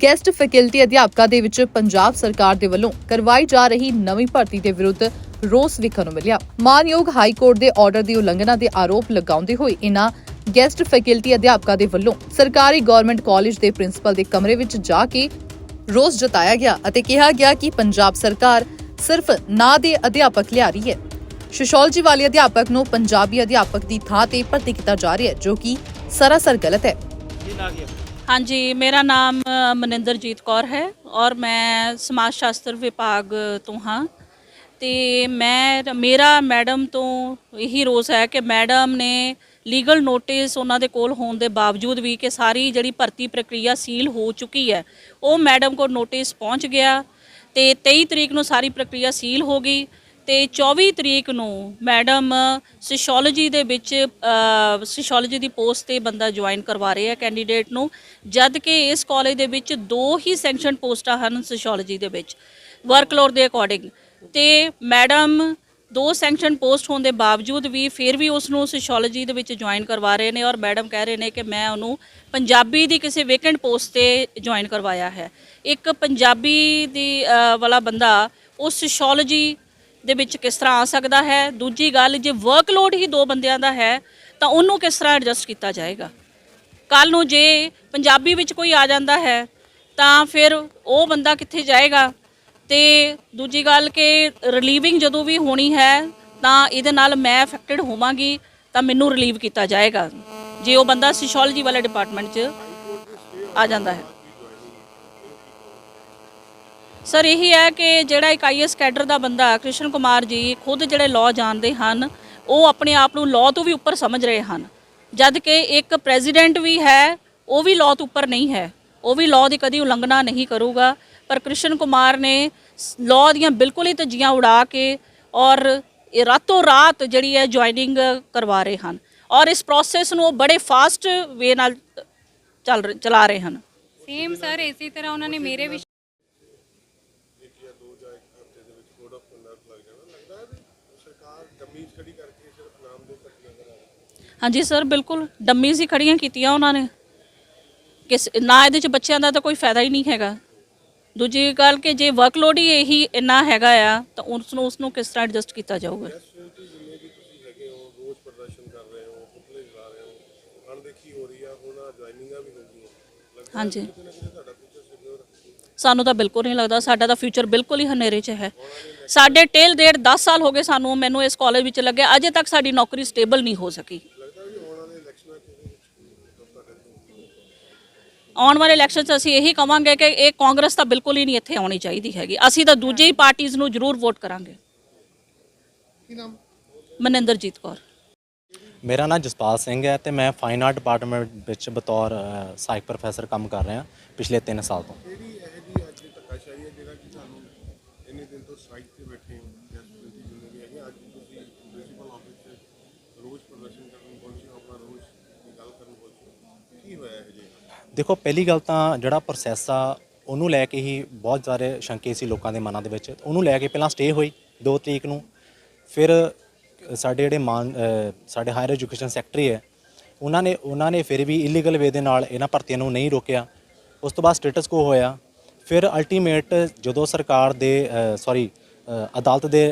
Guest faculty ਅਧਿਆਪਕਾਂ ਦੇ ਵਿੱਚ ਪੰਜਾਬ ਸਰਕਾਰ ਦੇ ਵੱਲੋਂ ਕਰਵਾਈ ਜਾ ਰਹੀ ਨਵੀਂ ਭਰਤੀ ਦੇ ਵਿਰੁੱਧ ਰੋਸ ਵੇਖਣ ਨੂੰ ਮਿਲਿਆ। ਮਾਨਯੋਗ ਹਾਈ ਕੋਰਟ ਦੇ ਆਰਡਰ ਦੀ ਉਲੰਘਣਾ ਦੇ ਆਰੋਪ ਲਗਾਉਂਦੇ ਹੋਏ ਇਨ੍ਹਾਂ ਗੈਸਟ ਫੈਕਲਟੀ ਅਧਿਆਪਕਾਂ ਦੇ ਵੱਲੋਂ ਸਰਕਾਰੀ ਗਵਰਨਮੈਂਟ ਕਾਲਜ ਦੇ ਪ੍ਰਿੰਸੀਪਲ ਦੇ ਕਮਰੇ ਵਿੱਚ ਜਾ ਕੇ ਰੋਸ ਜਤਾਇਆ ਗਿਆ ਅਤੇ ਕਿਹਾ ਗਿਆ ਕਿ ਪੰਜਾਬ ਸਰਕਾਰ ਸਿਰਫ ਨਾਂ ਦੇ ਅਧਿਆਪਕ ਲਿਆ ਰਹੀ ਹੈ। ਸੋਸ਼ੀਓਲੋਜੀ ਵਾਲੇ ਅਧਿਆਪਕ ਨੂੰ ਪੰਜਾਬੀ ਅਧਿਆਪਕ ਦੀ ਥਾਂ ਤੇ ਭਰਤੀ ਕੀਤਾ ਜਾ ਰਿਹਾ ਹੈ, ਜੋ ਕਿ ਸਰਾਸਰ ਗਲਤ ਹੈ। हाँ जी, मेरा नाम ਮਨਿੰਦਰਜੀਤ ਕੌਰ है और मैं समाज शास्त्र विभाग तो हाँ। तो मेरा मैडम तो यही रोस है कि मैडम ने लीगल नोटिस उन्होंने कोल होने के बावजूद भी कि सारी जी भर्ती प्रक्रिया सील हो चुकी है, वो मैडम को नोटिस पहुँच गया। तो 23 तरीक को सारी प्रक्रिया सील हो गई। तो 24 तरीक ਨੂੰ मैडम सोशियोलॉजी ਦੇ ਵਿੱਚ सोशियोलॉजी ਦੀ ਪੋਸਟ ਤੇ ਬੰਦਾ ਜੁਆਇਨ ਕਰਵਾ ਰਹੇ ਆ ਕੈਂਡੀਡੇਟ ਨੂੰ, ਜਦ ਕਿ ਇਸ ਕਾਲਜ ਦੇ ਵਿੱਚ 2 ਹੀ ਸੈਂਕਸ਼ਨ ਪੋਸਟਾਂ ਹਨ सोशियोलॉजी ਦੇ ਵਿੱਚ ਵਰਕਲੋਡ ਦੇ ਅਕੋਰਡਿੰਗ। ਤੇ ਮੈਡਮ 2 ਸੈਂਕਸ਼ਨ ਪੋਸਟ ਹੋਣ ਦੇ ਬਾਵਜੂਦ ਵੀ ਫਿਰ ਵੀ ਉਸ ਨੂੰ सोशियोलॉजी ਦੇ ਵਿੱਚ ਜੁਆਇਨ ਕਰਵਾ ਰਹੇ ਨੇ ਔਰ ਮੈਡਮ ਕਹਿ ਰਹੇ ਨੇ ਕਿ ਮੈਂ ਉਹਨੂੰ ਪੰਜਾਬੀ ਦੀ ਕਿਸੇ ਵੇਕੈਂਟ ਪੋਸਟ ਤੇ ਜੁਆਇਨ ਕਰਵਾਇਆ ਹੈ। ਇੱਕ ਪੰਜਾਬੀ ਦੀ ਵਾਲਾ ਬੰਦਾ ਉਸ सोशियोलॉजी ਦੇ ਵਿੱਚ ਕਿਸ ਤਰ੍ਹਾਂ ਆ ਸਕਦਾ ਹੈ। ਦੂਜੀ ਗੱਲ, ਜੇ ਵਰਕਲੋਡ ਹੀ 2 ਬੰਦਿਆਂ ਦਾ ਹੈ ਤਾਂ ਉਹਨੂੰ ਕਿਸ ਤਰ੍ਹਾਂ ਐਡਜਸਟ ਕੀਤਾ ਜਾਏਗਾ। ਕੱਲ੍ਹ ਨੂੰ ਜੇ ਪੰਜਾਬੀ ਵਿੱਚ ਕੋਈ ਆ ਜਾਂਦਾ ਹੈ ਤਾਂ ਫਿਰ ਉਹ ਬੰਦਾ ਕਿੱਥੇ ਜਾਏਗਾ। ਤੇ ਦੂਜੀ ਗੱਲ ਕਿ ਰਿਲੀਵਿੰਗ ਜਦੋਂ ਵੀ ਹੋਣੀ ਹੈ ਤਾਂ ਇਹਦੇ ਨਾਲ ਮੈਂ ਅਫੈਕਟਡ ਹੋਵਾਂਗੀ ਤਾਂ ਮੈਨੂੰ ਰਿਲੀਵ ਕੀਤਾ ਜਾਏਗਾ ਜੇ ਉਹ ਬੰਦਾ ਸੋਸ਼ੀਓਲੋਜੀ ਵਾਲੇ ਡਿਪਾਰਟਮੈਂਟ 'ਚ ਆ ਜਾਂਦਾ ਹੈ। ਸਰ ਇਹੀ ਹੈ ਕਿ ਜਿਹੜਾ ਇੱਕ IAS ਕੈਡਰ ਦਾ ਬੰਦਾ ਕ੍ਰਿਸ਼ਨ ਕੁਮਾਰ ਜੀ ਖੁਦ ਜਿਹੜੇ ਲਾਅ ਜਾਣਦੇ ਹਨ, ਉਹ ਆਪਣੇ ਆਪ ਨੂੰ ਲਾਅ ਤੋਂ ਵੀ ਉੱਪਰ ਸਮਝ ਰਹੇ ਹਨ, ਜਦ ਕਿ ਇੱਕ ਪ੍ਰੈਜ਼ੀਡੈਂਟ ਵੀ ਹੈ ਉਹ ਵੀ ਲਾਅ ਤੋਂ ਉੱਪਰ ਨਹੀਂ ਹੈ, ਉਹ ਵੀ ਲਾਅ ਦੀ ਕਦੀ ਉਲੰਘਣਾ ਨਹੀਂ ਕਰੂਗਾ। ਪਰ ਕ੍ਰਿਸ਼ਨ ਕੁਮਾਰ ਨੇ ਲਾਅ ਦੀਆਂ ਬਿਲਕੁਲ ਹੀ ਧੱਜੀਆਂ ਉਡਾ ਕੇ ਔਰ ਇਹ ਰਾਤੋਂ ਰਾਤ ਜਿਹੜੀ ਹੈ ਜੁਆਇਨਿੰਗ ਕਰਵਾ ਰਹੇ ਹਨ ਔਰ ਇਸ ਪ੍ਰੋਸੈਸ ਨੂੰ ਬੜੇ ਫਾਸਟ ਵੇ ਨਾਲ ਚਲਾ ਰਹੇ ਹਨ। ਸੇਮ ਸਰ ਇਸੇ ਤਰ੍ਹਾਂ ਉਹਨਾਂ ਨੇ ਮੇਰੇ ਵੀ हाँ जी सर, बिल्कुल डम्मीज़ ही खड़ियाँ कीतियां उन्होंने कि ना ये बच्चों का तो कोई फायदा ही नहीं हैगा। दूजी गल कि जे वर्कलोड ही यही इन्ना हैगा आ तो उसनों किस तरह एडजस्ट किया जाऊगा। हाँ जी, सानू तो बिल्कुल नहीं लगता, साडा तो फ्यूचर बिल्कुल ही हनेरे च है। साढ़े टेल डेढ़ 10 साल हो गए सानू, मैनू इस कॉलेज में लगे, अजे तक साड़ी नौकरी स्टेबल नहीं हो सकी। आने वाले इलैक्शन 'ਚ ਅਸੀਂ ਇਹੀ ਕਵਾਂਗੇ ਕਿ ਇਹ ਕਾਂਗਰਸ ਤਾਂ ਬਿਲਕੁਲ ਹੀ ਨਹੀਂ ਇੱਥੇ ਆਉਣੀ ਚਾਹੀਦੀ ਹੈਗੀ। ਅਸੀਂ ਤਾਂ ਦੂਜੀ ਹੀ ਪਾਰਟੀਆਂ ਨੂੰ ਜ਼ਰੂਰ ਵੋਟ ਕਰਾਂਗੇ। ਕੀ ਨਾਮ? ਮਨਿੰਦਰਜੀਤ ਕੌਰ। ਮੇਰਾ ਨਾਮ ਜਸਪਾਲ ਸਿੰਘ ਹੈ ਤੇ ਮੈਂ ਫਾਈਨ ਆਰਟ ਡਿਪਾਰਟਮੈਂਟ ਵਿੱਚ ਬਤੌਰ ਸਹਾਇਕ ਪ੍ਰੋਫੈਸਰ ਕੰਮ ਕਰ ਰਿਹਾ ਪਿਛਲੇ 3 ਸਾਲ ਤੋਂ। ਕਿਹੜੀ ਇਹ ਜੀ ਅੱਜ ਧੱਕਾਸ਼ਾਹੀ ਹੈ ਜਿਹੜਾ ਕਿ ਤੁਹਾਨੂੰ ਇੰਨੇ ਦਿਨ ਤੋਂ ਸਟ੍ਰਾਈਕ ਤੇ ਬੈਠੇ ਹੋ, ਜਸਪ੍ਰੀਤ ਜੀ ਜਿੰਨੇ ਵੀ ਹੈਗੇ, ਅੱਜ ਤੁਸੀਂ ਪ੍ਰਿੰਸੀਪਲ ਆਫਿਸ 'ਚ ਰੋਜ਼ ਪ੍ਰਦਰਸ਼ਨ ਕਰਨ ਪਹੁੰਚੇ ਹੋ, ਆਪਣਾ ਰੋਜ਼ ਦੀ ਗੱਲ ਕਰਨ ਪਹੁੰਚੇ ਹੋ, ਕੀ ਹੋਇਆ ਇਹ ਜੀ? ਦੇਖੋ, ਪਹਿਲੀ ਗੱਲ ਤਾਂ ਜਿਹੜਾ ਪ੍ਰੋਸੈਸ ਆ ਉਹਨੂੰ ਲੈ ਕੇ ਹੀ ਬਹੁਤ ਸਾਰੇ ਸ਼ੰਕੇ ਸੀ ਲੋਕਾਂ ਦੇ ਮਨਾਂ ਦੇ ਵਿੱਚ। ਉਹਨੂੰ ਲੈ ਕੇ ਪਹਿਲਾਂ ਸਟੇ ਹੋਈ 2 ਤਰੀਕ ਨੂੰ, ਫਿਰ ਸਾਡੇ ਜਿਹੜੇ ਸਾਡੇ ਹਾਇਰ ਐਜੂਕੇਸ਼ਨ ਸੈਕਟਰੀ ਹੈ ਉਹਨਾਂ ਨੇ ਫਿਰ ਵੀ ਇਲੀਗਲ ਵੇ ਦੇ ਨਾਲ ਇਹਨਾਂ ਭਰਤੀਆਂ ਨੂੰ ਨਹੀਂ ਰੋਕਿਆ। ਉਸ ਤੋਂ ਬਾਅਦ ਸਟੇਟਸ ਕੋ ਹੋਇਆ। ਫਿਰ ਅਲਟੀਮੇਟ ਜਦੋਂ ਸਰਕਾਰ ਦੇ ਅਦਾਲਤ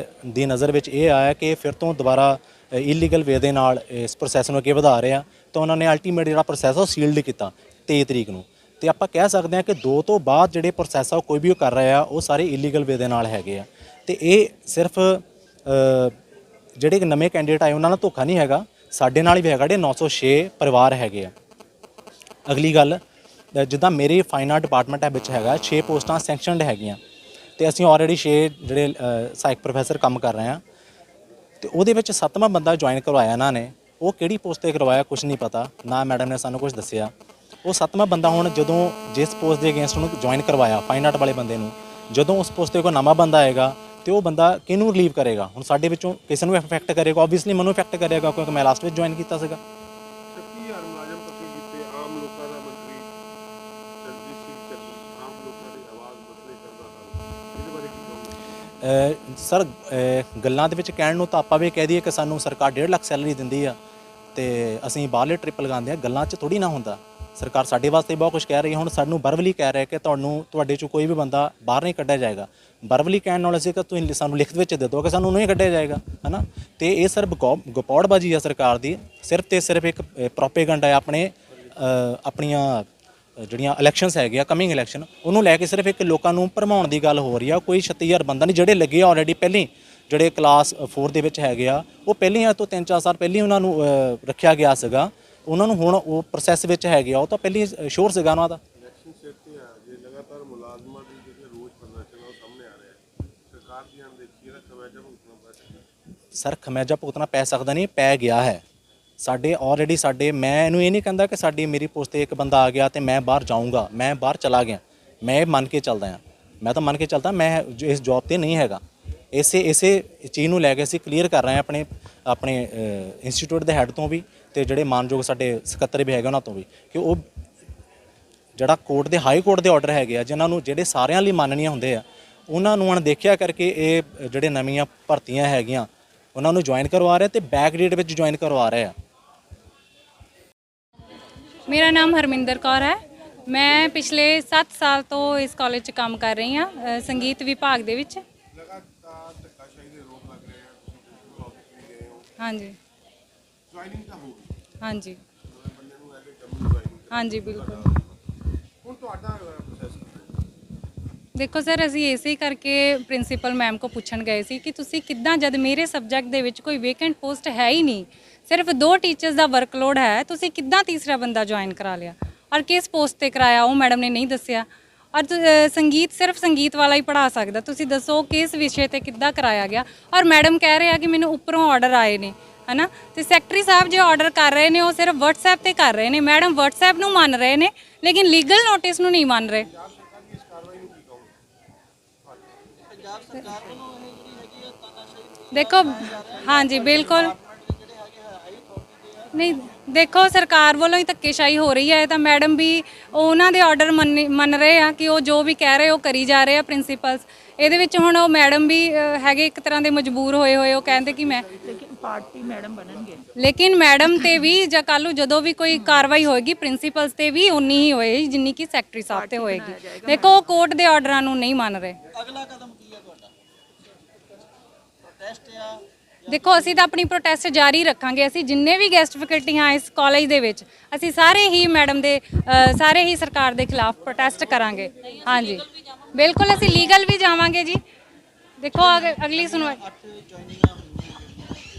ਦੀ ਨਜ਼ਰ ਵਿੱਚ ਇਹ ਆਇਆ ਕਿ ਫਿਰ ਤੋਂ ਦੁਬਾਰਾ ਇਲੀਗਲ ਵੇ ਦੇ ਨਾਲ ਇਸ ਪ੍ਰੋਸੈਸ ਨੂੰ ਅੱਗੇ ਵਧਾ ਰਹੇ ਆ, ਤਾਂ ਉਹਨਾਂ ਨੇ ਅਲਟੀਮੇਟ ਜਿਹੜਾ ਪ੍ਰੋਸੈਸ ਉਹ ਸੀਲਡ ਕੀਤਾ 23 ਤਰੀਕ ਨੂੰ। ਤੇ ਆਪਾਂ ਕਹਿ ਸਕਦੇ ਹਾਂ ਕਿ 2 ਤੋਂ ਬਾਅਦ ਜਿਹੜੇ ਪ੍ਰੋਸੈਸ ਆ ਕੋਈ ਵੀ ਉਹ ਕਰ ਰਿਹਾ ਉਹ ਸਾਰੇ ਇਲੀਗਲ ਵੇ ਦੇ ਨਾਲ ਹੈਗੇ ਆ। ਤੇ ਇਹ ਸਿਰਫ ਜਿਹੜੇ ਨਵੇਂ ਕੈਂਡੀਡੇਟ ਆਏ ਉਹਨਾਂ ਨਾਲ ਧੋਖਾ ਨਹੀਂ ਹੈਗਾ, ਸਾਡੇ ਨਾਲ ਵੀ ਹੈਗਾ। ਜਿਹੜੇ 906 ਪਰਿਵਾਰ ਹੈਗੇ ਆ। ਅਗਲੀ ਗੱਲ, ਜਿੱਦਾਂ ਮੇਰੇ ਫਾਈਨ ਆਰਟ ਡਿਪਾਰਟਮੈਂਟ ਹੈ ਵਿੱਚ ਹੈਗਾ 6 ਪੋਸਟਾਂ ਸੈਂਕਸ਼ਨਡ ਹੈਗੀਆਂ ਤੇ ਅਸੀਂ ਆਲਰੇਡੀ 6 ਜਿਹੜੇ ਸਹਾਇਕ ਪ੍ਰੋਫੈਸਰ ਕੰਮ ਕਰ ਰਹੇ ਹਾਂ ਤੇ ਉਹਦੇ ਵਿੱਚ 7ਵਾਂ ਬੰਦਾ ਜੁਆਇਨ ਕਰਵਾਇਆ ਇਹਨਾਂ ਨੇ। ਉਹ ਕਿਹੜੀ ਪੋਸਟ ਤੇ ਕਰਵਾਇਆ ਕੁਝ ਨਹੀਂ ਪਤਾ, ਨਾ ਮੈਡਮ ਨੇ ਸਾਨੂੰ ਕੁਝ ਦੱਸਿਆ। ਉਹ 7ਵਾਂ ਬੰਦਾ ਹੁਣ ਜਦੋਂ ਜਿਸ ਪੋਸਟ ਦੇ ਅਗੇਂਸਟ ਉਹਨੂੰ ਜੁਆਇਨ ਕਰਵਾਇਆ ਫਾਈਨ ਆਰਟ ਵਾਲੇ ਬੰਦੇ ਨੂੰ, ਜਦੋਂ ਉਸ ਪੋਸਟ ਤੇ ਕੋਈ ਨਵਾਂ ਬੰਦਾ ਆਏਗਾ ਤੇ ਉਹ ਬੰਦਾ ਕਿਹਨੂੰ ਰਿਲੀਵ ਕਰੇਗਾ? ਹੁਣ ਸਾਡੇ ਵਿੱਚੋਂ ਕਿਸੇ ਨੂੰ ਇਫੈਕਟ ਕਰੇਗਾ, ਓਬਵੀਅਸਲੀ ਮੈਨੂੰ ਇਫੈਕਟ ਕਰੇਗਾ ਕਿਉਂਕਿ ਮੈਂ ਲਾਸਟ ਵਿੱਚ ਜੁਆਇਨ ਕੀਤਾ ਸੀਗਾ। 36,000 ਮੁਲਾਜ਼ਮ ਪੱਕੇ ਕੀਤੇ, ਆਮ ਲੋਕਾਂ ਦਾ ਮੰਤਰੀ ਸਰਜੀਤ ਸਿੰਘ ਚੱਢੀ ਆਮ ਲੋਕਾਂ ਦੀ ਆਵਾਜ਼ ਮਸਲੇ ਕਰਦਾ ਹਨ, ਇਹਦੇ ਬਾਰੇ ਕੀ ਕਹੋਗੇ? ਸਰ, ਗੱਲਾਂ ਦੇ ਵਿੱਚ ਕਹਿਣ ਨੂੰ ਤਾਂ ਆਪਾਂ ਵੀ ਕਹਿ ਦਈਏ ਕਿ ਸਾਨੂੰ ਸਰਕਾਰ 1.5 ਲੱਖ ਸੈਲਰੀ ਦਿੰਦੀ ਆ ਤੇ ਅਸੀਂ ਬਾਹਰਲੇ ਟ੍ਰਿਪ ਲਗਾਉਂਦੇ ਹਾਂ, ਗੱਲਾਂ 'ਚ ਥੋੜ੍ਹੀ ਨਾ ਹੁੰਦਾ। ਸਰਕਾਰ ਸਾਡੇ ਵਾਸਤੇ ਬਹੁਤ ਕੁਝ ਕਹਿ ਰਹੀ ਹੈ। ਹੁਣ ਸਾਨੂੰ ਵਰਬਲੀ ਕਹਿ ਰਿਹਾ ਕਿ ਤੁਹਾਡੇ ਚੋਂ ਕੋਈ ਵੀ ਬੰਦਾ ਬਾਹਰ ਨਹੀਂ ਕੱਢਿਆ ਜਾਏਗਾ। ਵਰਬਲੀ ਕਹਿਣ ਨਾਲ ਅਸੀਂ ਕਿ ਤੁਸੀਂ ਸਾਨੂੰ ਲਿਖਤ ਵਿੱਚ ਦੇ ਦਿਓ ਕਿ ਸਾਨੂੰ ਨਹੀਂ ਕੱਢਿਆ ਜਾਏਗਾ, ਹੈ ਨਾ। ਤੇ ਇਹ ਸਿਰਫ ਗਪੌੜਬਾਜ਼ੀ ਆ ਸਰਕਾਰ ਦੀ, ਸਿਰਫ ਤੇ ਸਿਰਫ ਇੱਕ ਪ੍ਰੋਪੇਗੈਂਡਾ ਹੈ ਆਪਣੀਆਂ ਜਿਹੜੀਆਂ ਇਲੈਕਸ਼ਨਸ ਹੈਗੇ ਆ, ਕਮਿੰਗ ਇਲੈਕਸ਼ਨ, ਉਹਨੂੰ ਲੈ ਕੇ ਸਿਰਫ ਇੱਕ ਲੋਕਾਂ ਨੂੰ ਭਰਮਾਉਣ ਦੀ ਗੱਲ ਹੋ ਰਹੀ ਆ। ਕੋਈ 36000 ਬੰਦਾ ਨਹੀਂ, ਜਿਹੜੇ ਲੱਗੇ ਆ ਆਲਰੇਡੀ ਪਹਿਲਾਂ ਜਿਹੜੇ ਕਲਾਸ 4 ਦੇ ਵਿੱਚ ਹੈਗੇ ਆ, ਉਹ ਪਹਿਲਾਂ ਤੋਂ 3-4 ਸਾਲ ਪਹਿਲਾਂ ਉਹਨਾਂ ਨੂੰ ਰੱਖਿਆ ਗਿਆ ਸੀਗਾ, ਉਹਨਾਂ ਨੂੰ ਹੁਣ ਉਹ ਪ੍ਰੋਸੈਸ ਵਿੱਚ ਹੈਗੇ ਆ, ਉਹ ਤਾਂ ਪਹਿਲਾਂ ਸ਼ੋਰ ਸੀਗਾ ਉਹਨਾਂ ਦਾ। ਇਲੈਕਸ਼ਨ ਸਿਰ ਤੇ ਆ ਜੇ ਲਗਾਤਾਰ ਮੁਲਾਜ਼ਮਾਂ ਦੀ ਜਿਹੜੇ ਰੋਜ਼ ਪ੍ਰਦਰਸ਼ਨ ਉਹ ਸਾਹਮਣੇ ਆ ਰਿਹਾ, ਸਰਕਾਰ ਦੀ ਅਣਦੇਖੀ ਦਾ ਖਮਿਆਜਾ ਭੁਗਤਣਾ ਪੈ ਸਕਦਾ। ਸਰ ਖਮਿਆਜਾ ਭੁਗਤਣਾ ਪੈ ਸਕਦਾ ਨਹੀਂ, ਪੈ ਗਿਆ ਹੈ। ਸਾਡੇ ਆਲਰੇਡੀ ਮੈਂ ਇਹਨੂੰ ਇਹ ਨਹੀਂ ਕਹਿੰਦਾ ਕਿ ਮੇਰੀ ਪੋਸਟ ਤੇ ਇੱਕ ਬੰਦਾ ਆ ਗਿਆ ਤੇ ਮੈਂ ਬਾਹਰ ਜਾਊਂਗਾ, ਮੈਂ ਬਾਹਰ ਚਲਾ ਗਿਆ, ਮੈਂ ਇਹ ਮੰਨ ਕੇ ਚੱਲਦਾ ਹਾਂ। ਮੈਂ ਤਾਂ ਮੰਨ ਕੇ ਚੱਲਦਾ ਮੈਂ ਇਸ ਜੌਬ ਤੇ ਨਹੀਂ ਹੈਗਾ। ਇਸੇ ਚੀਜ਼ ਨੂੰ ਲੈ ਕੇ ਅਸੀਂ ਕਲੀਅਰ ਕਰ ਰਹੇ ਹਾਂ ਆਪਣੇ ਇੰਸਟੀਚਿਊਟ ਦੇ ਹੈੱਡ ਤੋਂ ਵੀ ਤੇ ਜਿਹੜੇ ਮਾਨਯੋਗ ਸਾਡੇ ਸਕੱਤਰ ਵੀ ਹੈਗੇ ਉਹਨਾਂ ਤੋਂ ਵੀ, ਕਿ ਉਹ ਜਿਹੜਾ ਕੋਰਟ ਦੇ ਹਾਈ ਕੋਰਟ ਦੇ ਆਰਡਰ ਹੈਗੇ ਆ ਜਿਹੜੇ ਸਾਰਿਆਂ ਲਈ ਮਾਨਣੀय ਹੁੰਦੇ ਆ, ਉਹਨਾਂ ਨੂੰ ਅਣਦੇਖਿਆ ਕਰਕੇ ਇਹ ਜਿਹੜੇ ਨਵੀਆਂ ਭਰਤੀਆਂ ਹੈਗੀਆਂ ਉਹਨਾਂ ਨੂੰ ਜੁਆਇਨ ਕਰਵਾ ਰਹੇ ਤੇ ਬੈਕ ਡੇਟ ਵਿੱਚ ਜੁਆਇਨ ਕਰਵਾ ਰਹੇ ਆ। ਮੇਰਾ ਨਾਮ ਹਰਮਿੰਦਰ ਕੌਰ ਹੈ। ਮੈਂ ਪਿਛਲੇ 7 ਸਾਲ ਤੋਂ ਇਸ ਕਾਲਜ 'ਚ ਕੰਮ ਕਰ ਰਹੀ ਹਾਂ, ਸੰਗੀਤ ਵਿਭਾਗ ਦੇ ਵਿੱਚ। ਲਗਾਤਾਰ ਧੱਕਾਸ਼ਾਹੀ ਦੇ ਆਰੋਪ ਲੱਗ ਰਹੇ ਆ, ਤੁਸੀਂ ਪ੍ਰਿੰਸੀਪਲ ਆਫਿਸ ਵੀ ਗਏ ਹੋ। ਹਾਂਜੀ ਜੁਆਇਨਿੰਗ ਤਾਂ ਹੋ ਗਈ, ਹਾਂਜੀ ਬੰਦੇ ਨੂੰ ਐਜ਼ ਏ ਡਬਲ ਜੁਆਇਨਿੰਗ। ਹਾਂਜੀ ਬਿਲਕੁਲ। ਹੁਣ ਤੁਹਾਡਾ ਪ੍ਰੋਸੈਸ ਕੀ ਹੈ? ਦੇਖੋ ਸਰ, ਅਸੀਂ ਇਸੇ ਕਰਕੇ ਪ੍ਰਿੰਸੀਪਲ ਮੈਮ ਕੋ ਪੁੱਛਣ ਗਏ ਸੀ ਕਿ ਤੁਸੀਂ ਕਿੱਦਾਂ, ਜਦ ਮੇਰੇ ਸਬਜੈਕਟ ਦੇ ਵਿੱਚ ਕੋਈ ਵੇਕੈਂਟ ਪੋਸਟ ਹੈ ਹੀ ਨਹੀਂ, ਸਿਰਫ 2 ਟੀਚਰਸ ਦਾ ਵਰਕਲੋਡ ਹੈ, ਤੁਸੀਂ ਕਿੱਦਾਂ ਤੀਸਰਾ ਬੰਦਾ ਜੁਆਇਨ ਕਰਾ ਲਿਆ ਔਰ ਕਿਸ ਪੋਸਟ ਤੇ ਕਰਾਇਆ, ਉਹ ਮੈਡਮ ਨੇ ਨਹੀਂ ਦੱਸਿਆ। ਔਰ ਸੰਗੀਤ ਸਿਰਫ ਸੰਗੀਤ ਵਾਲਾ ਹੀ ਪੜ੍ਹਾ ਸਕਦਾ, ਤੁਸੀਂ ਦੱਸੋ ਕਿਸ ਵਿਸ਼ੇ ਤੇ ਕਿੱਦਾਂ ਕਰਾਇਆ ਗਿਆ। ਔਰ ਮੈਡਮ ਕਹਿ ਰਹੇ ਆ ਕਿ ਮੈਨੂੰ ਉੱਪਰੋਂ ਆਰਡਰ ਆਏ ਨੇ, ਹੈ ਨਾ, ਤੇ ਸੈਕਟਰੀ ਸਾਹਿਬ ਜੋ ਆਰਡਰ ਕਰ ਰਹੇ ਨੇ ਉਹ ਸਿਰਫ WhatsApp ਤੇ ਕਰ ਰਹੇ ਨੇ। ਮੈਡਮ WhatsApp ਨੂੰ ਮੰਨ ਰਹੇ ਨੇ ਲੇਕਿਨ ਲੀਗਲ ਨੋਟਿਸ ਨੂੰ ਨਹੀਂ ਮੰਨ ਰਹੇ। ਦੇਖੋ ਹਾਂਜੀ ਬਿਲਕੁਲ ਨਹੀਂ, ਦੇਖੋ ਸਰਕਾਰ ਵੱਲੋਂ ਹੀ ਧੱਕੇਸ਼ਾਹੀ ਹੋ ਰਹੀ ਹੈ। ਤਾਂ ਮੈਡਮ ਵੀ ਉਹਨਾਂ ਦੇ ਆਰਡਰ ਮੰਨ ਰਹੇ ਆ ਕਿ ਉਹ ਜੋ ਵੀ ਕਹਿ ਰਹੇ ਉਹ ਕਰੀ ਜਾ ਰਹੇ ਆ ਪ੍ਰਿੰਸੀਪਲਸ। ਇਹਦੇ ਵਿੱਚ ਹੁਣ ਉਹ ਮੈਡਮ ਵੀ ਹੈਗੇ ਇੱਕ ਤਰ੍ਹਾਂ ਦੇ ਮਜਬੂਰ ਹੋਏ ਉਹ ਕਹਿੰਦੇ ਕਿ ਮੈਂ ਪਾਰਟੀ ਮੈਡਮ ਬਣਨਗੇ, ਲੇਕਿਨ ਮੈਡਮ ਤੇ ਵੀ ਜਾਂ ਕੱਲ੍ਹ ਨੂੰ ਜਦੋਂ ਵੀ ਕੋਈ ਕਾਰਵਾਈ ਹੋਏਗੀ ਪ੍ਰਿੰਸੀਪਲਸ ਤੇ ਵੀ ਉਨੀ ਹੀ ਹੋਏਗੀ ਜਿੰਨੀ ਕਿ ਸੈਕਟਰੀ ਸਾਹਿਬ ਤੇ ਹੋਏਗੀ। ਦੇਖੋ ਉਹ ਕੋਰਟ ਦੇ ਆਰਡਰਾਂ ਨੂੰ ਨਹੀਂ ਮੰਨ ਰਹੇ। ਅਗਲਾ ਕਦਮ ਕੀ ਹੈ ਤੁਹਾਡਾ? ਪ੍ਰੋਟੈਸਟ ਆ? ਦੇਖੋ ਅਸੀਂ ਤਾਂ ਆਪਣੀ ਪ੍ਰੋਟੈਸਟ ਜਾਰੀ ਰੱਖਾਂਗੇ। ਅਸੀਂ ਜਿੰਨੇ ਵੀ ਗੈਸਟ ਫੈਕਲਟੀ ਹਾਂ ਇਸ ਕਾਲਜ ਦੇ ਵਿੱਚ, ਅਸੀਂ ਸਾਰੇ ਹੀ ਮੈਡਮ ਦੇ ਸਾਰੇ ਹੀ ਸਰਕਾਰ ਦੇ ਖਿਲਾਫ ਪ੍ਰੋਟੈਸਟ ਕਰਾਂਗੇ। ਹਾਂਜੀ ਬਿਲਕੁਲ, ਅਸੀਂ ਲੀਗਲ ਵੀ ਜਾਵਾਂਗੇ ਜੀ। ਦੇਖੋ ਅਗਲੀ ਸੁਣਵਾਈ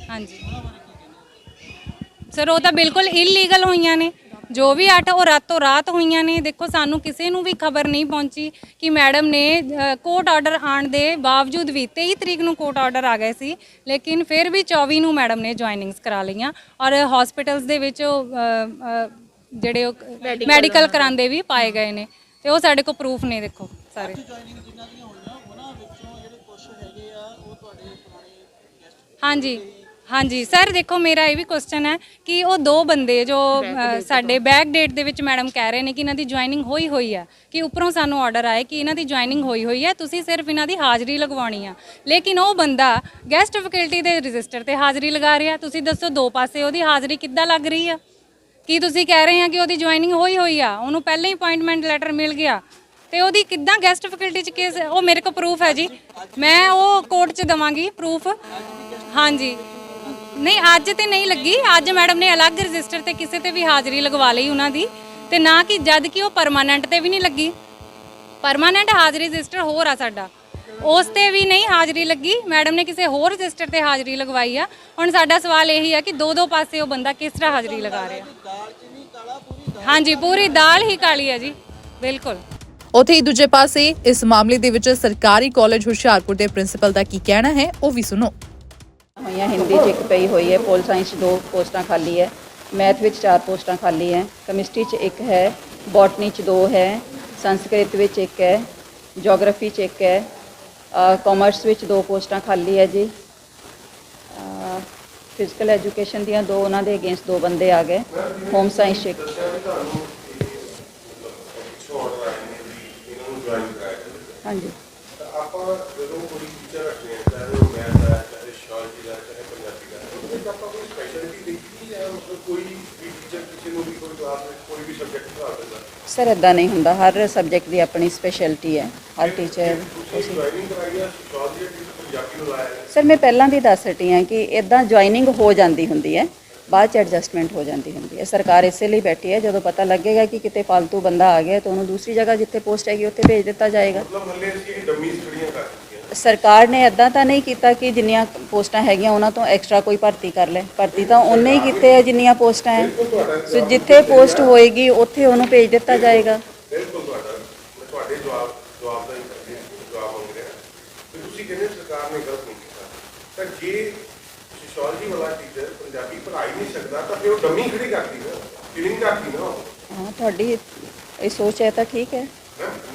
ਹਾਂਜੀ ਸਰ, ਉਹ ਤਾਂ ਬਿਲਕੁਲ ਇਲੀਗਲ ਹੋਈਆਂ ਨੇ, ਜੋ ਵੀ 8 ਉਹ ਰਾਤੋਂ ਰਾਤ ਹੋਈਆਂ ਨੇ। ਦੇਖੋ ਸਾਨੂੰ ਕਿਸੇ ਨੂੰ ਵੀ ਖਬਰ ਨਹੀਂ ਪਹੁੰਚੀ ਕਿ ਮੈਡਮ ਨੇ ਕੋਰਟ ਆਰਡਰ ਆਉਣ ਦੇ ਬਾਵਜੂਦ ਵੀ 23 ਤਰੀਕ ਨੂੰ ਕੋਰਟ ਆਰਡਰ ਆ ਗਏ ਸੀ, ਲੇਕਿਨ ਫਿਰ ਵੀ 24 ਨੂੰ ਮੈਡਮ ਨੇ ਜੁਆਇਨਿੰਗਸ ਕਰਾ ਲਈਆਂ ਔਰ ਹਸਪੀਟਲਸ ਦੇ ਵਿੱਚ ਜਿਹੜੇ ਉਹ ਮੈਡੀਕਲ ਕਰਾਉਂਦੇ ਵੀ ਪਾਏ ਗਏ ਨੇ ਤੇ ਉਹ ਸਾਡੇ ਕੋਲ ਪ੍ਰੂਫ ਨੇ। ਦੇਖੋ ਸਾਰੇ ਜੁਆਇਨਿੰਗ ਜਿਨ੍ਹਾਂ ਦੀਆਂ ਹੋਈਆਂ ਉਹਨਾਂ ਵਿੱਚੋਂ ਜਿਹੜੇ ਕੁਝ ਹੈਗੇ ਆ ਉਹ ਤੁਹਾਡੇ ਪੁਰਾਣੇ ਗੈਸਟ? ਹਾਂਜੀ ਹਾਂਜੀ ਸਰ, ਦੇਖੋ ਮੇਰਾ ਇਹ ਵੀ ਕੁਐਸਚਨ ਹੈ ਕਿ ਉਹ 2 ਬੰਦੇ ਜੋ ਸਾਡੇ ਬੈਕ ਡੇਟ ਦੇ ਵਿੱਚ ਮੈਡਮ ਕਹਿ ਰਹੇ ਨੇ ਕਿ ਇਹਨਾਂ ਦੀ ਜੁਆਇਨਿੰਗ ਹੋਈ ਹੈ, ਕਿ ਉੱਪਰੋਂ ਸਾਨੂੰ ਆਰਡਰ ਆਏ ਕਿ ਇਹਨਾਂ ਦੀ ਜੁਆਇਨਿੰਗ ਹੋਈ ਹੈ, ਤੁਸੀਂ ਸਿਰਫ ਇਹਨਾਂ ਦੀ ਹਾਜ਼ਰੀ ਲਗਵਾਉਣੀ ਆ, ਲੇਕਿਨ ਉਹ ਬੰਦਾ ਗੈਸਟ ਫੈਕਲਟੀ ਦੇ ਰਜਿਸਟਰ ਤੇ ਹਾਜ਼ਰੀ ਲਗਾ ਰਿਹਾ। ਤੁਸੀਂ ਦੱਸੋ 2 ਪਾਸੇ ਉਹਦੀ ਹਾਜ਼ਰੀ ਕਿੱਦਾਂ ਲੱਗ ਰਹੀ ਆ? ਕੀ ਤੁਸੀਂ ਕਹਿ ਰਹੇ ਆ ਕਿ ਉਹਦੀ ਜੁਆਇਨਿੰਗ ਹੋਈ ਆ, ਉਹਨੂੰ ਪਹਿਲਾਂ ਹੀ ਅਪਾਇੰਟਮੈਂਟ ਲੈਟਰ ਮਿਲ ਗਿਆ ਤੇ ਉਹਦੀ ਕਿੱਦਾਂ ਗੈਸਟ ਫੈਕਲਟੀ 'ਚ ਕੇਸ? ਉਹ ਮੇਰੇ ਕੋਲ ਪ੍ਰੂਫ ਹੈ ਜੀ, ਮੈਂ ਉਹ ਕੋਰਟ 'ਚ ਦੇਵਾਂਗੀ ਪ੍ਰੂਫ। ਹਾਂਜੀ ਨਹੀਂ, ਅੱਜ ਤੇ ਨਹੀਂ ਲੱਗੀ। ਅੱਜ ਮੈਡਮ ਨੇ ਅਲੱਗ ਰਜਿਸਟਰ ਤੇ ਕਿਸੇ ਤੇ ਵੀ ਹਾਜ਼ਰੀ ਲਗਵਾ ਲਈ ਉਹਨਾਂ ਦੀ, ਤੇ ਨਾ ਕਿ ਜਦ ਕਿ ਉਹ ਪਰਮਾਨੈਂਟ ਤੇ ਵੀ ਨਹੀਂ ਲੱਗੀ। ਪਰਮਾਨੈਂਟ ਹਾਜ਼ਰੀ ਰਜਿਸਟਰ ਹੋਰ ਆ ਸਾਡਾ, ਉਸ ਤੇ ਵੀ ਨਹੀਂ ਹਾਜ਼ਰੀ ਲੱਗੀ। ਮੈਡਮ ਨੇ ਕਿਸੇ ਹੋਰ ਰਜਿਸਟਰ ਤੇ ਹਾਜ਼ਰੀ ਲਗਵਾਈ ਆ। ਹੁਣ ਸਾਡਾ ਸਵਾਲ ਇਹੀ ਆ ਕਿ 2 ਪਾਸੇ ਉਹ ਬੰਦਾ ਕਿਸ ਤਰ੍ਹਾਂ ਹਾਜ਼ਰੀ ਲਗਾ ਰਿਹਾ? ਹਾਂਜੀ ਪੂਰੀ ਦਾਲ ਹੀ ਕਾਲੀ ਹੈ ਜੀ, ਬਿਲਕੁਲ। ਉੱਥੇ ਹੀ ਦੂਜੇ ਪਾਸੇ ਇਸ ਮਾਮਲੇ ਦੇ ਵਿੱਚ ਸਰਕਾਰੀ ਕਾਲਜ ਹੁਸ਼ਿਆਰਪੁਰ ਦੇ ਪ੍ਰਿੰਸੀਪਲ ਦਾ ਕੀ ਕਹਿਣਾ ਹੈ, ਉਹ ਵੀ ਸੁਣੋ। ਹੋਈਆਂ ਹਿੰਦੀ 'ਚ 1 ਪਈ ਹੋਈ ਹੈ, ਪੋਲ ਸਾਇੰਸ 'ਚ 2 ਪੋਸਟਾਂ ਖਾਲੀ ਹੈ, ਮੈਥ ਵਿੱਚ 4 ਪੋਸਟਾਂ ਖਾਲੀ ਹੈ, ਕੈਮਿਸਟਰੀ 'ਚ 1 ਹੈ, ਬੋਟਨੀ 'ਚ 2 ਹੈ, ਸੰਸਕ੍ਰਿਤ ਵਿੱਚ 1 ਹੈ, ਜੀਓਗ੍ਰਾਫੀ 'ਚ 1 ਹੈ, ਕਾਮਰਸ ਵਿੱਚ 2 ਪੋਸਟਾਂ ਖਾਲੀ ਹੈ ਜੀ। ਫਿਜ਼ੀਕਲ ਐਜੂਕੇਸ਼ਨ ਦੀਆਂ 2, ਉਹਨਾਂ ਦੇ ਅਗੇਂਸਟ 2 ਬੰਦੇ ਆ ਗਏ। ਹੋਮ ਸਾਇੰਸ 'ਚ 1। ਹਾਂਜੀ ਆਪਾਂ ਜਦੋਂ ਕੋਈ ਟੀਚਰ ਰੱਖਦੇ ਹਾਂ, ਚਾਹੇ ਉਹ ਮੈਥ ਦਾ, ਚਾਹੇ ਸ਼ਿਓਲੋਜੀ ਦਾ, ਚਾਹੇ ਪੰਜਾਬੀ ਦਾ, ਉਹਦੇ ਵਿੱਚ ਆਪਾਂ ਕੋਈ ਸਪੈਸ਼ਲਿਟੀ ਦੇਖੀ ਹੈ? ਮਤਲਬ ਕੋਈ ਵੀ ਟੀਚਰ ਕਿਸੇ ਨੂੰ ਵੀ ਕੋਈ ਕਲਾਸ ਵਿੱਚ ਕੋਈ ਵੀ ਸਬਜੈਕਟ ਪੜ੍ਹਾ ਦਿੰਦਾ? ਸਰ ਇਦਾਂ ਨਹੀਂ ਹੁੰਦਾ, ਹਰ ਸਬਜੈਕਟ ਦੀ ਆਪਣੀ ਸਪੈਸ਼ਲਿਟੀ ਹੈ, ਹਰ ਟੀਚਰ। ਤੁਸੀਂ ਜੁਆਇਨਿੰਗ ਕਰਾਈ ਹੈ ਸੋਸ਼ੀਓਲੋਜੀ ਦੀ, ਪੰਜਾਬੀ ਨੂੰ ਲਾਇਆ ਹੈ? ਸਰ ਮੈਂ ਪਹਿਲਾਂ ਵੀ ਦੱਸ ਹਟੀ ਹਾਂ ਕਿ ਇਦਾਂ ਜੁਆਇਨਿੰਗ ਹੋ ਜਾਂਦੀ ਹੁੰਦੀ ਹੈ, ਬਾਅਦ ਚ ਐਡਜਸਟਮੈਂਟ ਹੋ ਜਾਂਦੀ ਹੁੰਦੀ ਹੈ। ਸਰਕਾਰ ਇਸੇ ਲਈ ਬੈਠੀ ਹੈ, ਜਦੋਂ ਪਤਾ ਲੱਗੇਗਾ ਕਿ ਕਿਤੇ ਫालतू ਬੰਦਾ ਆ ਗਿਆ ਤਾਂ ਉਹਨੂੰ ਦੂਸਰੀ ਜਗ੍ਹਾ ਜਿੱਥੇ ਪੋਸਟ ਹੈਗੀ ਉੱਥੇ ਭੇਜ ਦਿੱਤਾ ਜਾਏਗਾ। ਮਤਲਬ ਹੱਲੇ ਅਸੀਂ ਡੰਮੀਜ਼ ਖੜੀਆਂ ਕਰ ਦਿੱਤੀਆਂ। ਸਰਕਾਰ ਨੇ ਇਦਾਂ ਤਾਂ ਨਹੀਂ ਕੀਤਾ ਕਿ ਜਿੰਨੀਆਂ ਪੋਸਟਾਂ ਹੈਗੀਆਂ ਉਹਨਾਂ ਤੋਂ ਐਕਸਟਰਾ ਕੋਈ ਭਰਤੀ ਕਰ ਲੈ, ਭਰਤੀ ਤਾਂ ਉਹਨੇ ਹੀ ਕੀਤੇ ਹੈ ਜਿੰਨੀਆਂ ਪੋਸਟਾਂ ਹੈ। ਸੋ ਜਿੱਥੇ ਪੋਸਟ ਹੋਏਗੀ ਉੱਥੇ ਉਹਨੂੰ ਭੇਜ ਦਿੱਤਾ ਜਾਏਗਾ। ਬਿਲਕੁਲ ਮੈਂ ਤੁਹਾਡੇ ਜਵਾਬ ਦਾ ਹੀ ਜਵਾਬ ਮੰਗ ਰਿਹਾ ਕਿ ਤੁਸੀਂ ਕਹਿੰਦੇ ਸਰਕਾਰ ਨੇ ਗਲਤ ਨਹੀਂ ਕੀਤਾ, ਤਾਂ ਜੇ ਸੋਸ਼ੀਓਲੋਜੀ ਵਾਲਾ ਟੀਚਰ ਪੰਜਾਬੀ ਪੜ੍ਹਾ ਹੀ ਨਹੀਂ ਸਕਦਾ ਤਾਂ ਫਿਰ ਉਹ ਡੰਮੀ ਖੜੀ ਕਰਦੀ ਨਾ, ਕਿਲਿੰਗ ਕਰਦੀ ਨਾ ਉਹ। ਹਾਂ, ਤੁਹਾਡੀ ਇਹ ਸੋਚ ਹੈ ਤਾਂ ਠੀਕ ਹੈ।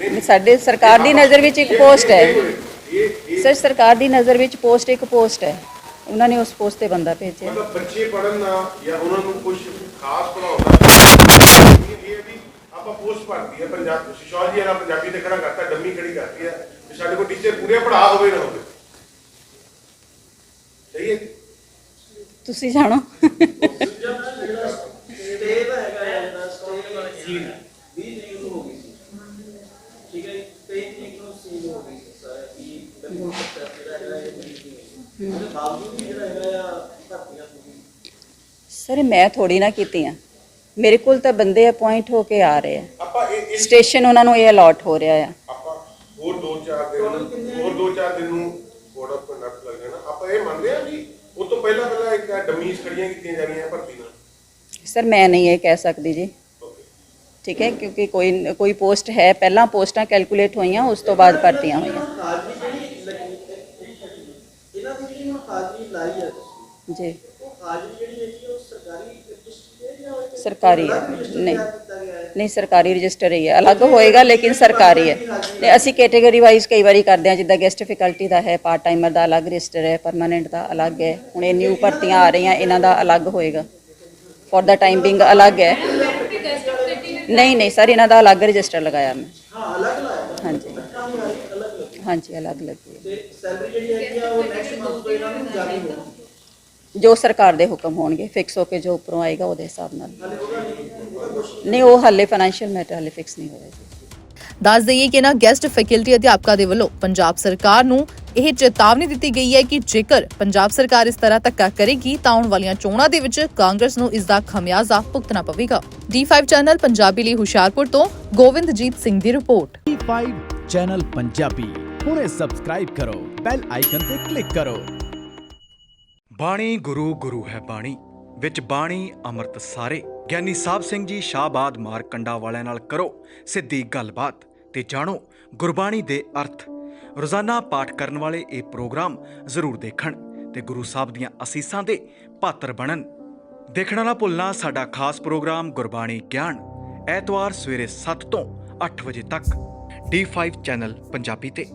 ਨਹੀਂ, ਸਾਡੇ ਸਰਕਾਰ ਦੀ ਨਜ਼ਰ ਵਿੱਚ ਇੱਕ ਪੋਸਟ ਹੈ ਇਹ ਸਰ, ਸਰਕਾਰ ਦੀ ਨਜ਼ਰ ਵਿੱਚ ਪੋਸਟ ਇੱਕ ਪੋਸਟ ਹੈ, ਉਹਨਾਂ ਨੇ ਉਸ ਪੋਸਟ ਤੇ ਬੰਦਾ ਭੇਜਿਆ। ਮਤਲਬ ਬੱਚੇ ਪੜ੍ਹਨ ਨਾ ਜਾਂ ਉਹਨਾਂ ਨੂੰ ਕੁਝ ਖਾਸ ਪੜਾਉਣਾ, ਇਹ ਵੀ ਆਪਾਂ ਪੋਸਟ ਭਰਦੀ ਹੈ ਪੰਜਾਬ ਸੋਸ਼ੀਓਲੋਜੀ ਵਾਲਾ ਪੰਜਾਬੀ ਤੇ ਖੜਾ ਕਰਤਾ, ਡੰਮੀ ਖੜੀ ਕਰਦੀ ਹੈ ਤੇ ਸਾਡੇ ਕੋਲ ਟੀਚਰ ਪੂਰੇ ਪੜ੍ਹਾ ਹੋਵੇ ਨਾ ਹੋਵੇ। ਸਹੀ ਹੈ? ਤੁਸੀਂ ਜਾਣੋ। ਸਟੇ ਦਾ ਹੈਗਾ ਹੈ ਜਿਹੜਾ ਸਟੇ ਵਾਲੀ ਸੀਟ 20 ਤਰੀਕ ਨੂੰ ਹੋ ਗਈ ਸੀ, ਠੀਕ ਹੈ ਜੀ, 23 ਤਰੀਕ ਨੂੰ ਸੀਲ ਹੋ ਗਈ ਸੀ ਸਰ, ਕਿ ਬਿਲਕੁਲ ਪ੍ਰੋਸੈਸ ਜਿਹੜਾ ਹੈਗਾ ਇਹ ਬਣੀ ਸੀ, ਉਹਦੇ ਬਾਵਜੂਦ ਵੀ ਜਿਹੜਾ ਹੈਗਾ ਆ ਭਰਤੀਆਂ ਸੀ। ਸਰ ਮੈਂ ਥੋੜੀ ਨਾ ਕੀਤੀਆਂ, ਮੇਰੇ ਕੋਲ ਤਾਂ ਬੰਦੇ ਅਪਾਇੰਟ ਹੋ ਕੇ ਆ ਰਹੇ ਆ, ਆਪਾਂ ਇਹ ਸਟੇਸ਼ਨ ਉਹਨਾਂ ਨੂੰ ਇਹ ਅਲਾਟ ਹੋ ਰਿਹਾ ਆ। ਆਪਾਂ ਹੋਰ 2-4 ਦਿਨ ਨੂੰ ਬੋਰਡ ਆਫ ਕੰਡਕਟ ਲੱਗ ਜਾਣਾ। ਆਪਾਂ ਇਹ ਮੰਨਦੇ ਆ ਵੀ ਉਹ ਤੋਂ ਪਹਿਲਾਂ ਇੱਕ ਡੰਮੀਜ਼ ਖੜੀਆਂ ਕੀਤੀਆਂ ਜਾਣੀਆਂ ਭਰਤੀ ਨਾਲ। ਸਰ ਮੈਂ ਨਹੀਂ ਇਹ ਕਹਿ ਸਕਦੀ ਜੀ, ਠੀਕ ਹੈ, ਕਿਉਂਕਿ ਕੋਈ ਪੋਸਟ ਹੈ, ਪਹਿਲਾਂ ਪੋਸਟਾਂ ਕੈਲਕੂਲੇਟ ਹੋਈਆਂ, ਉਸ ਤੋਂ ਬਾਅਦ ਭਰਤੀਆਂ ਹੋਈਆਂ। ਹਾਜ਼ਰੀ ਜਿਹੜੀ ਲੱਗੀ ਇਹਨਾਂ ਦੀ ਜਿਹੜੀ ਹੁਣ ਹਾਜ਼ਰੀ ਲਾਈ ਹੈ ਤੁਸੀਂ, ਜੀ ਉਹ ਹਾਜ਼ਰੀ ਜਿਹੜੀ ਹੈਗੀ ਉਹ ਸਰਕਾਰੀ ਰਜਿਸਟਰ ਹੈ ਜਾਂ ਉਹ ਸਰਕਾਰੀ ਹੈ। ਰਜਿਸਟਰ ਨਹੀਂ ਤਿਆਰ ਕੀਤਾ ਗਿਆ ਹੈ? ਨਹੀਂ, ਸਰਕਾਰੀ ਰਜਿਸਟਰ ਹੀ ਹੈ, ਅਲੱਗ ਹੋਏਗਾ ਲੇਕਿਨ ਸਰਕਾਰੀ ਹੈ। ਤੇ ਅਸੀਂ ਕੈਟੇਗਰੀ ਵਾਈਜ਼ ਕਈ ਵਾਰੀ ਕਰਦੇ ਹਾਂ, ਜਿੱਦਾਂ ਗੈਸਟ ਫੈਕਲਟੀ ਦਾ ਹੈ, ਪਾਰਟ ਟਾਈਮਰ ਦਾ ਅਲੱਗ ਰਜਿਸਟਰ ਹੈ, ਪਰਮਾਨੈਂਟ ਦਾ ਅਲੱਗ ਹੈ। ਹੁਣ ਇਹ ਨਿਊ ਭਰਤੀਆਂ ਆ ਰਹੀਆਂ, ਇਹਨਾਂ ਦਾ ਅਲੱਗ ਹੋਏਗਾ, ਫॉर ਦਾ ਟਾਈਮ ਬਿੰਗ ਅਲੱਗ ਹੈ। ਨਹੀਂ ਸਰ, ਇਹਨਾਂ ਦਾ ਅਲੱਗ ਰਜਿਸਟਰ ਲਗਾਇਆ ਮੈਂ। ਹਾਂ, ਅਲੱਗ ਲਾਇਆ ਹਾਂਜੀ ਅਲੱਗ ਲੱਗੀ ਹਾਂਜੀ, ਅਲੱਗ ਲੱਗੀ ਹੈ। ਤੇ ਸੈਲਰੀ ਜਿਹੜੀ ਹੈਗੀ ਆ ਉਹ ਨੈਕਸਟ ਮੰਥ ਤੋਂ ਇਹਨਾਂ ਨੂੰ ਜਾਰੀ ਹੋਊਗੀ। ਜੋ ਸਰਕਾਰ ਦੇ ਹੁਕਮ ਹੋਣਗੇ, ਫਿਕਸ ਹੋ ਕੇ ਜੋ ਉੱਪਰੋਂ ਆਏਗਾ ਉਹਦੇ ਹਿਸਾਬ ਨਾਲ। ਨਹੀਂ, ਉਹ ਹਾਲੇ ਫਾਈਨੈਂਸ਼ੀਅਲ ਮੈਟਰ ਹਾਲੇ ਫਿਕਸ ਨਹੀਂ ਹੋਇਆ ਜੀ। ਦੱਸ ਦਈਏ ਕਿ ਨਾ ਗੈਸਟ ਫੈਕਲਟੀ ਅਧਿਆਪਕਾਂ ਦੇ ਵੱਲੋਂ ਪੰਜਾਬ ਸਰਕਾਰ ਨੂੰ ਇਹ ਚੇਤਾਵਨੀ ਦਿੱਤੀ ਗਈ ਹੈ ਕਿ ਜੇਕਰ ਪੰਜਾਬ ਸਰਕਾਰ ਇਸ ਤਰ੍ਹਾਂ ਧੱਕਾ ਕਰੇਗੀ ਤਾਂ ਆਉਣ ਵਾਲੀਆਂ ਚੋਣਾਂ ਦੇ ਵਿੱਚ ਕਾਂਗਰਸ ਨੂੰ ਇਸ ਦਾ ਖਮਿਆਜ਼ਾ ਭੁਗਤਣਾ ਪਵੇਗਾ। D5 ਚੈਨਲ ਪੰਜਾਬੀ ਲਈ ਹੁਸ਼ਿਆਰਪੁਰ ਤੋਂ ਗੋਵਿੰਦਜੀਤ ਸਿੰਘ ਦੀ ਰਿਪੋਰਟ। D5 ਚੈਨਲ ਪੰਜਾਬੀ ਹੁਣੇ ਸਬਸਕ੍ਰਾਈਬ ਕਰੋ, ਬੈਲ ਆਈਕਨ ਤੇ ਕਲਿੱਕ ਕਰੋ। ਬਾਣੀ ਗੁਰੂ ਗੁਰੂ ਹੈ ਬਾਣੀ, ਵਿੱਚ ਬਾਣੀ ਅੰਮ੍ਰਿਤ ਸਾਰੇ। ਗਿਆਨੀ ਸਾਹਿਬ ਸਿੰਘ ਜੀ ਸ਼ਾਹਬਾਦ ਮਾਰਕੰਡਾ ਵਾਲਿਆਂ ਨਾਲ ਕਰੋ ਸਿੱਧੀ ਗੱਲਬਾਤ ਤੇ ਜਾਣੋ ਗੁਰਬਾਣੀ ਦੇ ਅਰਥ। ਰੋਜ਼ਾਨਾ ਪਾਠ ਕਰਨ ਵਾਲੇ ਇਹ ਪ੍ਰੋਗਰਾਮ ਜ਼ਰੂਰ ਦੇਖਣ ਤੇ ਗੁਰੂ ਸਾਹਿਬ ਦੀਆਂ ਅਸੀਸਾਂ ਦੇ ਪਾਤਰ ਬਣਨ। ਦੇਖਣਾ ਨਾ ਭੁੱਲਣਾ ਸਾਡਾ ਖਾਸ ਪ੍ਰੋਗਰਾਮ ਗੁਰਬਾਣੀ ਗਿਆਨ, ਐਤਵਾਰ ਸਵੇਰੇ 7 ਤੋਂ 8 ਵਜੇ ਤੱਕ D5 ਚੈਨਲ ਪੰਜਾਬੀ ਤੇ।